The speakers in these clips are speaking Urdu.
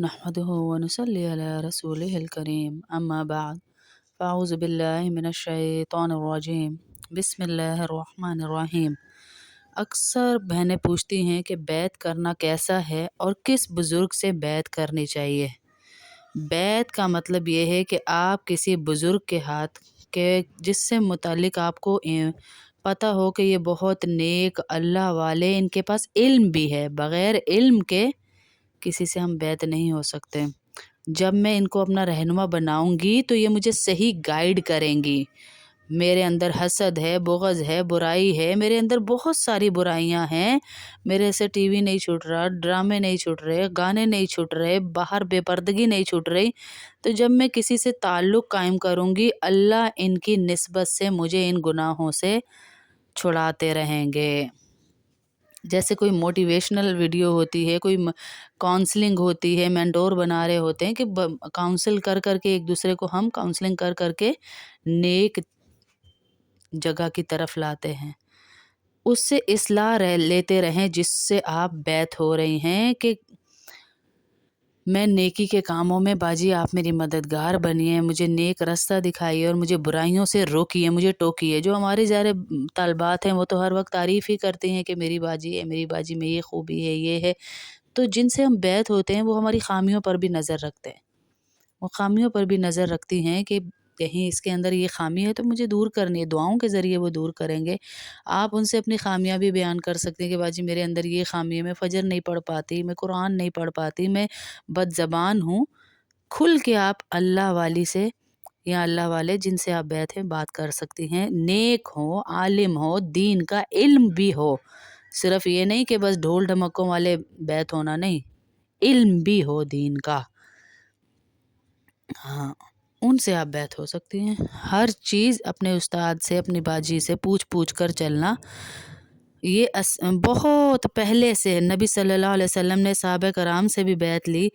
نحمده ونصلي على رسوله الكريم أما بعد فأعوذ بالله من الشیطان الرجیم بسم اللہ الرحمن الرحیم۔ اکثر بہنیں پوچھتی ہیں کہ بیعت کرنا کیسا ہے اور کس بزرگ سے بیعت کرنی چاہیے۔ بیعت کا مطلب یہ ہے کہ آپ کسی بزرگ کے ہاتھ کے جس سے متعلق آپ کو پتہ ہو کہ یہ بہت نیک اللہ والے، ان کے پاس علم بھی ہے، بغیر علم کے کسی سے ہم بیعت نہیں ہو سکتے۔ جب میں ان کو اپنا رہنما بناؤں گی تو یہ مجھے صحیح گائیڈ کریں گی۔ میرے اندر حسد ہے، بغض ہے، برائی ہے، میرے اندر بہت ساری برائیاں ہیں، میرے سے ٹی وی نہیں چھوٹ رہا، ڈرامے نہیں چھوٹ رہے، گانے نہیں چھوٹ رہے، باہر بے پردگی نہیں چھوٹ رہی۔ تو جب میں کسی سے تعلق قائم کروں گی، اللہ ان کی نسبت سے مجھے ان گناہوں سے چھڑاتے رہیں گے۔ جیسے کوئی موٹیویشنل ویڈیو ہوتی ہے، کوئی کاؤنسلنگ ہوتی ہے، مینٹور بنا رہے ہوتے ہیں کہ کاؤنسل کر کر کے ایک دوسرے کو ہم کاؤنسلنگ کر کر کے نیک جگہ کی طرف لاتے ہیں۔ اس سے اصلاح لیتے رہیں جس سے آپ بیعت ہو رہی ہیں کہ میں نیکی کے کاموں میں باجی آپ میری مددگار بنیے، مجھے نیک راستہ دکھائیے اور مجھے برائیوں سے روکیے، مجھے ٹوکیے۔ جو ہمارے ظاہر طالبات ہیں وہ تو ہر وقت تعریف ہی کرتے ہیں کہ میری باجی ہے، میری باجی میں یہ خوبی ہے، یہ ہے۔ تو جن سے ہم بیعت ہوتے ہیں وہ ہماری خامیوں پر بھی نظر رکھتے ہیں، وہ خامیوں پر بھی نظر رکھتی ہیں کہ کہیں اس کے اندر یہ خامی ہے تو مجھے دور کرنی ہے، دعاؤں کے ذریعے وہ دور کریں گے۔ آپ ان سے اپنی خامیاں بھی بیان کر سکتے ہیں کہ باجی میرے اندر یہ خامی ہے، میں فجر نہیں پڑھ پاتی، میں قرآن نہیں پڑھ پاتی، میں بد زبان ہوں۔ کھل کے آپ اللہ والی سے یا اللہ والے جن سے آپ بیعت ہیں بات کر سکتی ہیں، نیک ہو، عالم ہو، دین کا علم بھی ہو۔ صرف یہ نہیں کہ بس ڈھول ڈھمکوں والے بیعت ہونا، نہیں، علم بھی ہو دین کا، ہاں، ان سے آپ بیعت ہو سکتی ہیں۔ ہر چیز اپنے استاد سے، اپنی باجی سے پوچھ کر چلنا۔ یہ بہت پہلے سے نبی صلی اللہ علیہ وسلم نے صحابہ کرام سے بھی بیعت لی،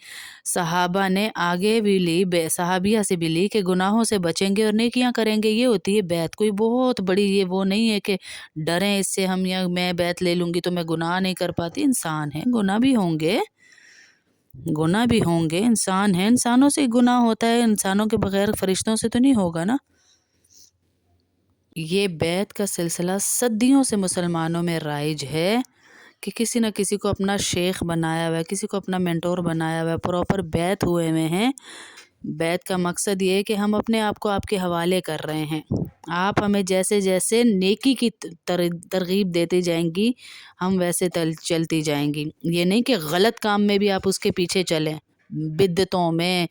صحابہ نے آگے بھی لی، صحابیہ سے بھی لی کہ گناہوں سے بچیں گے اور نیکیاں کریں گے۔ یہ ہوتی ہے بیعت، کوئی بہت بڑی یہ وہ نہیں ہے کہ ڈریں اس سے ہم، یا میں بیعت لے لوں گی تو میں گناہ نہیں کر پاتی۔ انسان ہے، گناہ بھی ہوں گے، گناہ بھی ہوں گے، انسان ہیں، انسانوں سے گناہ ہوتا ہے، انسانوں کے بغیر فرشتوں سے تو نہیں ہوگا نا۔ یہ بیعت کا سلسلہ صدیوں سے مسلمانوں میں رائج ہے کہ کسی نہ کسی کو اپنا شیخ بنایا ہوا ہے، کسی کو اپنا مینٹور بنایا ہوا ہے، پراپر بیعت ہوئے ہیں۔ بیعت کا مقصد یہ ہے کہ ہم اپنے آپ کو آپ کے حوالے کر رہے ہیں، آپ ہمیں جیسے جیسے نیکی کی ترغیب دیتی جائیں گی ہم ویسے چلتی جائیں گی۔ یہ نہیں کہ غلط کام میں بھی آپ اس کے پیچھے چلیں، بدعتوں میں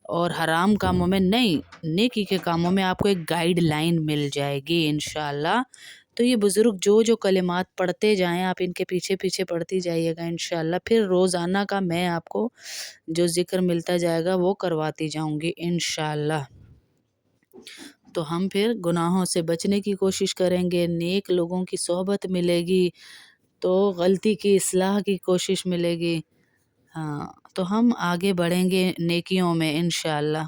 اور حرام کاموں میں نہیں، نیکی کے کاموں میں آپ کو ایک گائیڈ لائن مل جائے گی انشاءاللہ۔ تو یہ بزرگ جو کلمات پڑھتے جائیں آپ ان کے پیچھے پیچھے پڑھتی جائیے گا انشاءاللہ، پھر روزانہ کا میں آپ کو جو ذکر ملتا جائے گا وہ کرواتی جاؤں گی انشاءاللہ۔ تو ہم پھر گناہوں سے بچنے کی کوشش کریں گے، نیک لوگوں کی صحبت ملے گی تو غلطی کی اصلاح کی کوشش ملے گی، ہاں، تو ہم آگے بڑھیں گے نیکیوں میں انشاءاللہ۔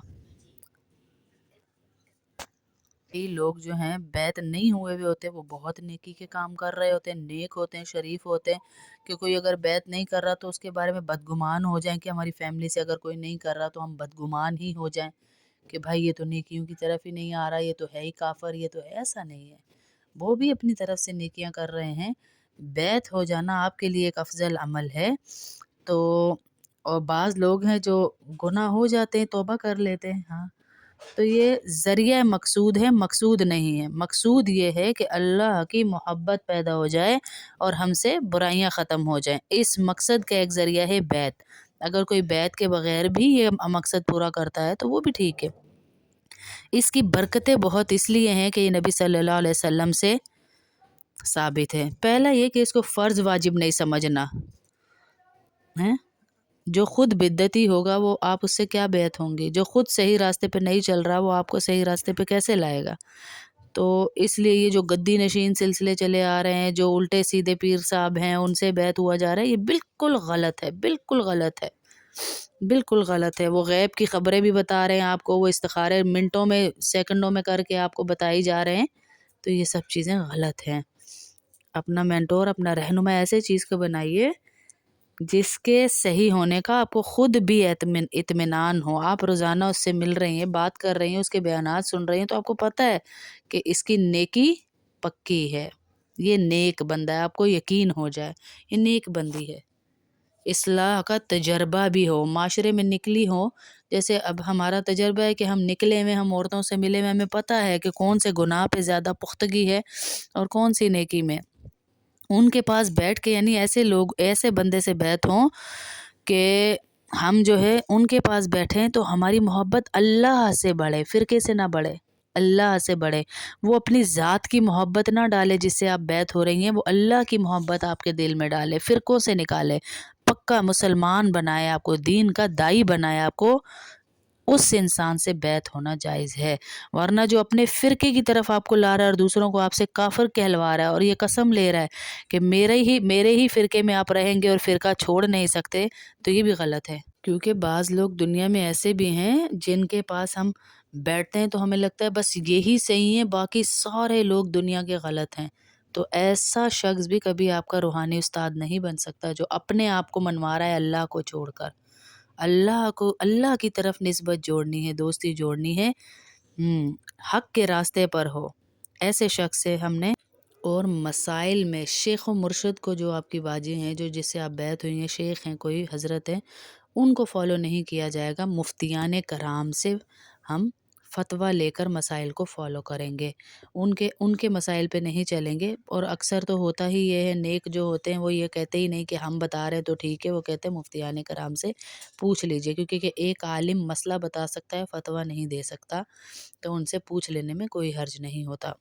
کئی لوگ جو ہیں بیعت نہیں ہوئے ہوئے ہوتے، وہ بہت نیکی کے کام کر رہے ہوتے ہیں، نیک ہوتے ہیں، شریف ہوتے ہیں، کہ کوئی اگر بیعت نہیں کر رہا تو اس کے بارے میں بدگمان ہو جائیں کہ ہماری فیملی سے اگر کوئی نہیں کر رہا تو ہم بدگمان ہی ہو جائیں کہ بھائی یہ تو نیکیوں کی طرف ہی نہیں آ رہا، یہ تو ہے ہی کافر، یہ تو ایسا نہیں ہے، وہ بھی اپنی طرف سے نیکیاں کر رہے ہیں۔ بیعت ہو جانا آپ کے لیے ایک افضل عمل ہے۔ تو اور بعض لوگ ہیں جو گناہ ہو جاتے ہیں توبہ کر لیتے ہیں، ہاں، تو یہ ذریعہ مقصود ہے، مقصود نہیں ہے۔ مقصود یہ ہے کہ اللہ کی محبت پیدا ہو جائے اور ہم سے برائیاں ختم ہو جائیں، اس مقصد کا ایک ذریعہ ہے بیعت۔ اگر کوئی بیعت کے بغیر بھی یہ مقصد پورا کرتا ہے تو وہ بھی ٹھیک ہے۔ اس کی برکتیں بہت اس لیے ہیں کہ یہ نبی صلی اللہ علیہ وسلم سے ثابت ہے۔ پہلا یہ کہ اس کو فرض واجب نہیں سمجھنا ہے۔ جو خود بدعتی ہوگا وہ آپ اس سے کیا بیعت ہوں گی؟ جو خود صحیح راستے پہ نہیں چل رہا وہ آپ کو صحیح راستے پہ کیسے لائے گا؟ تو اس لیے یہ جو گدی نشین سلسلے چلے آ رہے ہیں، جو الٹے سیدھے پیر صاحب ہیں ان سے بیعت ہوا جا رہا ہے، یہ بالکل غلط ہے، بالکل غلط ہے، بالکل غلط ہے۔ وہ غیب کی خبریں بھی بتا رہے ہیں آپ کو، وہ استخارے منٹوں میں سیکنڈوں میں کر کے آپ کو بتائی جا رہے ہیں، تو یہ سب چیزیں غلط ہیں۔ اپنا مینٹور، اپنا رہنما ایسے چیز کو بنائیے جس کے صحیح ہونے کا آپ کو خود بھی اطمینان ہو. آپ روزانہ اس سے مل رہی ہیں، بات کر رہی ہیں، اس کے بیانات سن رہی ہیں، تو آپ کو پتہ ہے کہ اس کی نیکی پکی ہے، یہ نیک بندہ ہے، آپ کو یقین ہو جائے یہ نیک بندی ہے. اصلاح کا تجربہ بھی ہو، معاشرے میں نکلی ہو، جیسے اب ہمارا تجربہ ہے کہ ہم نکلے ہوئے، ہم عورتوں سے ملے ہوئے، ہمیں پتہ ہے کہ کون سے گناہ پہ زیادہ پختگی ہے اور کون سی نیکی میں. ان کے پاس بیٹھ کے، یعنی ایسے لوگ، ایسے بندے سے بیعت ہوں کہ ہم جو ہے ان کے پاس بیٹھیں تو ہماری محبت اللہ سے بڑھے، فرقے سے نہ بڑھے، اللہ سے بڑھے. وہ اپنی ذات کی محبت نہ ڈالے جس سے آپ بیعت ہو رہی ہیں، وہ اللہ کی محبت آپ کے دل میں ڈالے، فرقوں سے نکالے، پکا مسلمان بنائے، آپ کو دین کا دائی بنائے. آپ کو اس انسان سے بیعت ہونا جائز ہے. ورنہ جو اپنے فرقے کی طرف آپ کو لا رہا ہے اور دوسروں کو آپ سے کافر کہلوا رہا ہے اور یہ قسم لے رہا ہے کہ میرے ہی فرقے میں آپ رہیں گے اور فرقہ چھوڑ نہیں سکتے، تو یہ بھی غلط ہے. کیونکہ بعض لوگ دنیا میں ایسے بھی ہیں جن کے پاس ہم بیٹھتے ہیں تو ہمیں لگتا ہے بس یہی صحیح ہے، باقی سارے لوگ دنیا کے غلط ہیں. تو ایسا شخص بھی کبھی آپ کا روحانی استاد نہیں بن سکتا جو اپنے آپ کو منوا رہا ہے اللہ کو چھوڑ کر. اللہ کی طرف نسبت جوڑنی ہے، دوستی جوڑنی ہے، حق کے راستے پر ہو. ایسے شخص سے ہم نے، اور مسائل میں شیخ و مرشد کو، جو آپ کی باجی ہیں، جو جس سے آپ بیعت ہوئی ہیں، شیخ ہیں، کوئی حضرت ہیں، ان کو فالو نہیں کیا جائے گا. مفتیان کرام سے ہم فتویٰ لے کر مسائل کو فالو کریں گے، ان کے مسائل پہ نہیں چلیں گے. اور اکثر تو ہوتا ہی یہ ہے، نیک جو ہوتے ہیں وہ یہ کہتے ہی نہیں کہ ہم بتا رہے تو ٹھیک ہے، وہ کہتے ہیں مفتیان کرام سے پوچھ لیجئے، کیونکہ ایک عالم مسئلہ بتا سکتا ہے، فتویٰ نہیں دے سکتا، تو ان سے پوچھ لینے میں کوئی حرج نہیں ہوتا.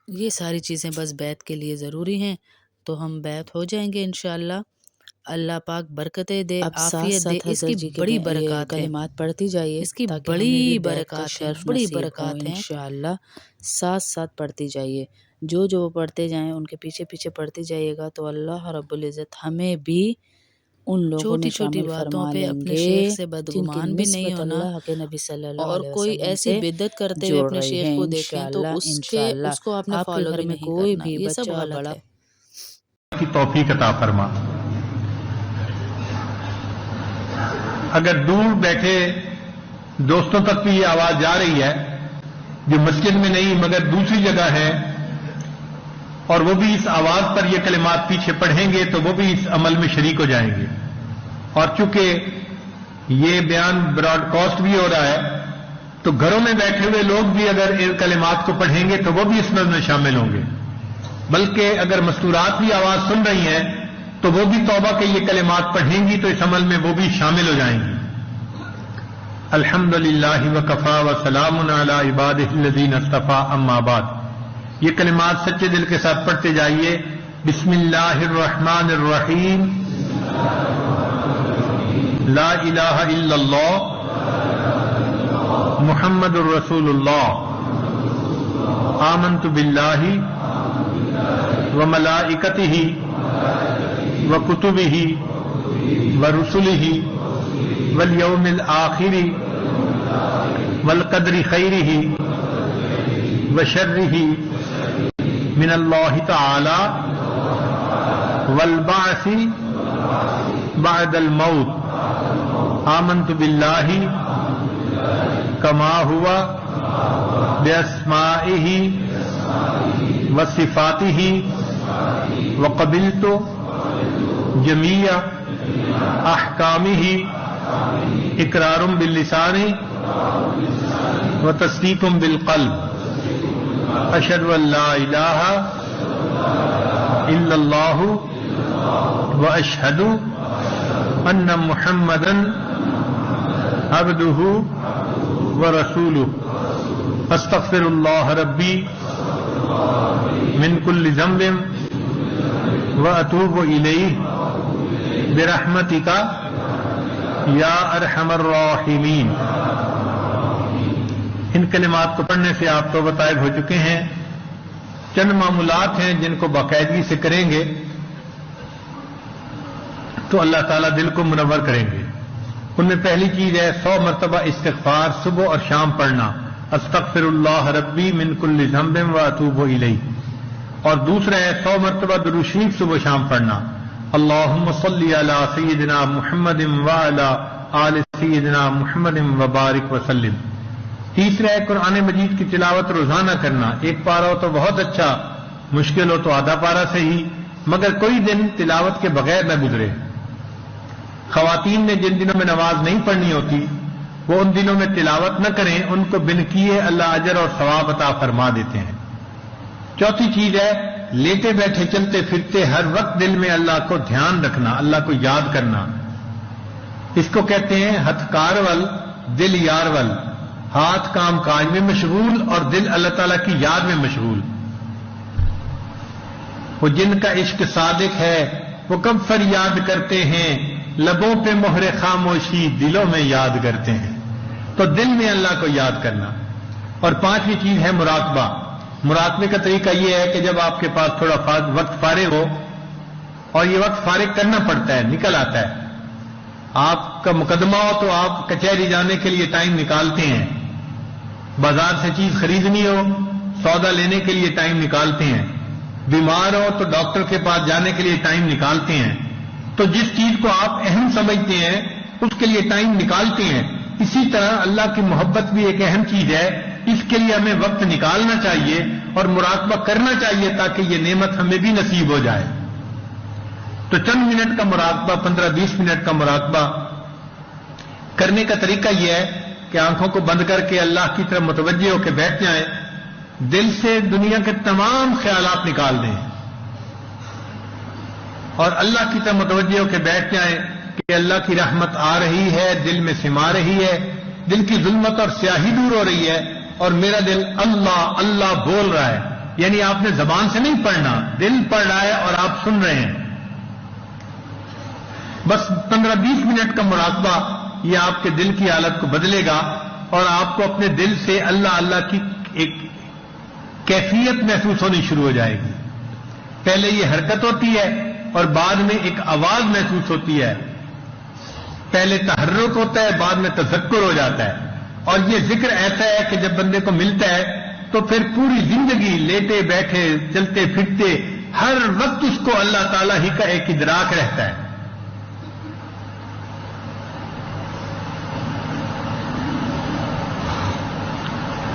یہ ساری چیزیں بس بیعت کے لیے ضروری ہیں، تو ہم بیعت ہو جائیں گے انشاءاللہ. اللہ پاک برکتیں دے، عافیت دے. اس کی بڑی برکات ہے، کلمات پڑھتی جائیے اس کی تاکہ ہمیں بھی بڑی بیعت کا برکات ہے، شرف بڑی نصیب ہو. برکات ہیں. انشاءاللہ ساتھ ساتھ پڑھتی جائیے، جو وہ پڑھتے جائیں ان کے پیچھے پیچھے پڑھتے جائیے گا تو اللہ رب العزت ہمیں بھی ان لوگوں میں چھوٹی چھوٹی شامل باتوں فرما پہ لیں اپنے گے شیخ سے جن کی بدگمان بھی نہیں نسبت ہونا. اللہ کے نبی صلی اللہ اور علیہ کوئی وسلم ایسی سے بدعت کرتے ہوئے جوڑ اپنے رہی شیخ ہیں. کو دیکھیں تو انشاءاللہ اس کو آپ نے آپ کے فالو گھر بھی میں نہیں کوئی کرنا. بھی یہ سب بچہ غلط بڑا ہے. کی توفیق عطا فرما. اگر دور بیٹھے دوستوں تک بھی یہ آواز جا رہی ہے جو مسجد میں نہیں مگر دوسری جگہ ہے، اور وہ بھی اس آواز پر یہ کلمات پیچھے پڑھیں گے تو وہ بھی اس عمل میں شریک ہو جائیں گے. اور چونکہ یہ بیان براڈ کاسٹ بھی ہو رہا ہے تو گھروں میں بیٹھے ہوئے لوگ بھی اگر ان کلمات کو پڑھیں گے تو وہ بھی اس میں شامل ہوں گے. بلکہ اگر مستورات بھی آواز سن رہی ہیں تو وہ بھی توبہ کے یہ کلمات پڑھیں گی تو اس عمل میں وہ بھی شامل ہو جائیں گی. الحمدللہ وکفا وسلام علی عبادہ الذین اصطفیٰ اما بعد. یہ کلمات سچے دل کے ساتھ پڑھتے جائیے. بسم اللہ الرحمن الرحیم. لا الہ الا اللہ محمد الرسول اللہ. آمنت باللہ وملائکتہ وکتبہ ورسلہ والیوم الآخر والقدر خیرہ وشرہ من اللہ تعالی والبعث بعد الموت. آمنت باللہ کما ہوا باسمائہ وصفاتہ وقبلت جمیع احکامہ اقرار باللسان وتصدیق بالقلب. اشہد ان لا الہ الا اللہ واشہد ان محمدا عبدہ ورسولہ. استغفر اللہ ربی من کل ذنب واتوب الیہ برحمتک یا ارحم الراحمین. ان کلمات کو پڑھنے سے آپ تو طائب ہو چکے ہیں. چند معمولات ہیں جن کو باقاعدگی سے کریں گے تو اللہ تعالیٰ دل کو منور کریں گے. ان میں پہلی چیز ہے 100 مرتبہ استغفار صبح اور شام پڑھنا. استغفر اللہ ربی من کل ذنب واتوب الیہ. اور دوسرا ہے 100 مرتبہ درود شریف صبح شام پڑھنا، اللہم صلی علی سیدنا محمد وعلی آل سیدنا محمد وبارک وسلم۔ تیسرا ہے قرآن مجید کی تلاوت روزانہ کرنا، ایک پارہ ہو تو بہت اچھا، مشکل ہو تو آدھا پارہ صحیح، مگر کوئی دن تلاوت کے بغیر نہ گزرے۔ خواتین نے جن دنوں میں نماز نہیں پڑھنی ہوتی وہ ان دنوں میں تلاوت نہ کریں، ان کو بن کیے اللہ اجر اور ثواب عطا فرما دیتے ہیں۔ چوتھی چیز ہے لیٹے بیٹھے چلتے پھرتے ہر وقت دل میں اللہ کو دھیان رکھنا، اللہ کو یاد کرنا۔ اس کو کہتے ہیں ہتھ کار ول دل یار ول، ہاتھ کام کاج میں مشغول اور دل اللہ تعالیٰ کی یاد میں مشغول۔ وہ جن کا عشق صادق ہے وہ کب فریاد کرتے ہیں، لبوں پہ مہر خاموشی دلوں میں یاد کرتے ہیں۔ تو دل میں اللہ کو یاد کرنا۔ اور پانچویں چیز ہے مراقبہ۔ مراقبے کا طریقہ یہ ہے کہ جب آپ کے پاس تھوڑا وقت فارغ ہو، اور یہ وقت فارغ کرنا پڑتا ہے، نکل آتا ہے، آپ کا مقدمہ ہو تو آپ کچہری جانے کے لیے ٹائم نکالتے ہیں، بازار سے چیز خریدنی ہو سودا لینے کے لیے ٹائم نکالتے ہیں، بیمار ہو تو ڈاکٹر کے پاس جانے کے لیے ٹائم نکالتے ہیں۔ تو جس چیز کو آپ اہم سمجھتے ہیں اس کے لیے ٹائم نکالتے ہیں۔ اسی طرح اللہ کی محبت بھی ایک اہم چیز ہے، اس کے لیے ہمیں وقت نکالنا چاہیے اور مراقبہ کرنا چاہیے تاکہ یہ نعمت ہمیں بھی نصیب ہو جائے۔ تو چند منٹ کا مراقبہ، 15-20 منٹ کا مراقبہ کرنے کا طریقہ یہ ہے کہ آنکھوں کو بند کر کے اللہ کی طرف متوجہ ہو کے بیٹھ جائیں، دل سے دنیا کے تمام خیالات نکال دیں اور اللہ کی طرف متوجہ ہو کے بیٹھ جائیں کہ اللہ کی رحمت آ رہی ہے، دل میں سما رہی ہے، دل کی ظلمت اور سیاہی دور ہو رہی ہے اور میرا دل اللہ اللہ بول رہا ہے۔ یعنی آپ نے زبان سے نہیں پڑھنا، دل پڑھ رہا ہے اور آپ سن رہے ہیں۔ بس 15-20 منٹ کا مراقبہ یہ آپ کے دل کی حالت کو بدلے گا اور آپ کو اپنے دل سے اللہ اللہ کی ایک کیفیت محسوس ہونی شروع ہو جائے گی۔ پہلے یہ حرکت ہوتی ہے اور بعد میں ایک آواز محسوس ہوتی ہے، پہلے تحرک ہوتا ہے بعد میں تذکر ہو جاتا ہے۔ اور یہ ذکر ایسا ہے کہ جب بندے کو ملتا ہے تو پھر پوری زندگی لیٹے بیٹھے چلتے پھرتے ہر وقت اس کو اللہ تعالیٰ ہی کا ایک ادراک رہتا ہے۔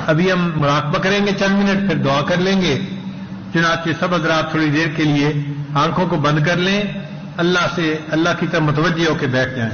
ابھی ہم مراقبہ کریں گے چند منٹ، پھر دعا کر لیں گے۔ چنانچہ سب حضرات تھوڑی دیر کے لیے آنکھوں کو بند کر لیں، اللہ کی طرف متوجہ ہو کے بیٹھ جائیں۔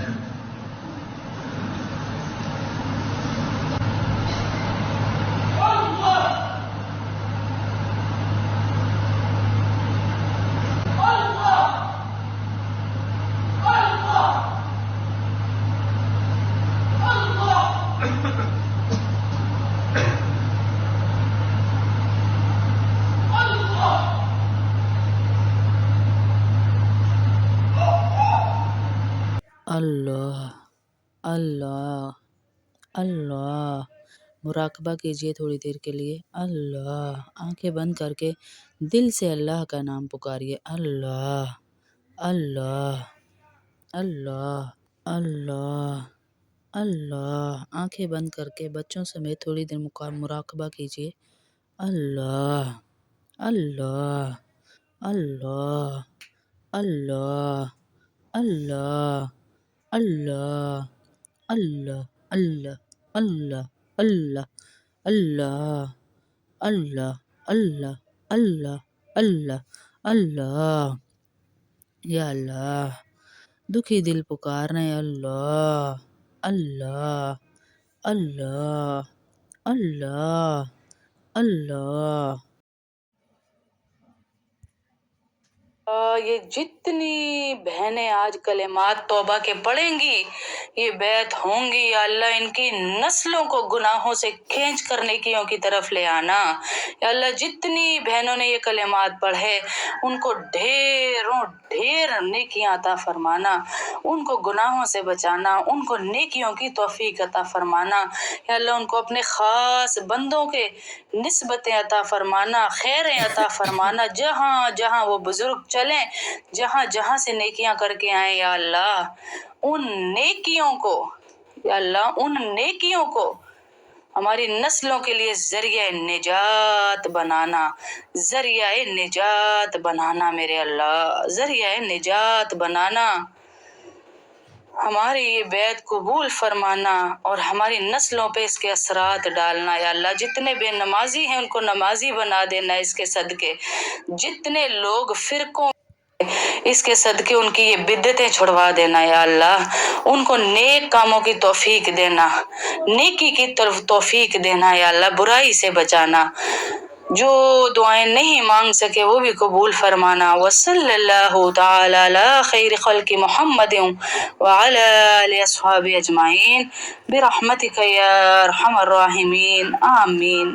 اللہ اللہ اللہ۔ مراقبہ کیجئے تھوڑی دیر کے لیے۔ اللہ، آنکھیں بند کر کے دل سے اللہ کا نام پکاریے، اللہ اللہ اللہ اللہ اللہ۔ آنکھیں بند کر کے بچوں سمیت تھوڑی دیر مراقبہ کیجئے، اللہ اللہ اللہ اللہ اللہ اللہ اللہ اللہ اللہ اللہ اللہ اللہ اللہ اللہ اللہ اللہ۔ یا اللہ، دکھی دل پکار رہے ہیں، اللہ اللہ اللہ اللہ اللہ۔ یہ جتنی بہنیں آج کلمات توبہ کے پڑھیں گی یہ بیعت ہوں گی، یا اللہ ان کی نسلوں کو گناہوں سے کھینچ کر نیکیوں کی طرف لے آنا۔ یا اللہ جتنی بہنوں نے یہ کلمات پڑھے ان کو ڈھیروں ڈھیر نیکیاں عطا فرمانا، ان کو گناہوں سے بچانا، ان کو نیکیوں کی توفیق عطا فرمانا۔ یا اللہ ان کو اپنے خاص بندوں کے نسبتیں عطا فرمانا، خیریں عطا فرمانا، جہاں جہاں وہ بزرگ چلیں، جہاں جہاں سے نیکیاں کر کے آئیں، یا اللہ ان نیکیوں کو، یا اللہ ان نیکیوں کو ہماری نسلوں کے لیے ذریعہ نجات بنانا میرے اللہ، ذریعہ نجات بنانا، ہماری یہ بیعت قبول فرمانا اور ہماری نسلوں پہ اس کے اثرات ڈالنا یا اللہ۔ جتنے بے نمازی ہیں ان کو نمازی بنا دینا اس کے صدقے، جتنے لوگ فرقوں اس کے صدقے ان کی یہ بدعتیں چھڑوا دینا یا اللہ، ان کو نیک کاموں کی توفیق دینا، نیکی کی طرف توفیق دینا یا اللہ، برائی سے بچانا، جو دعائیں نہیں مانگ سکے وہ بھی قبول فرمانا۔ وصلی اللہ تعالی علی خیر خلق محمد وعلی آلہ اصحابہ اجمعین برحمتک یا ارحم الراحمین، آمین۔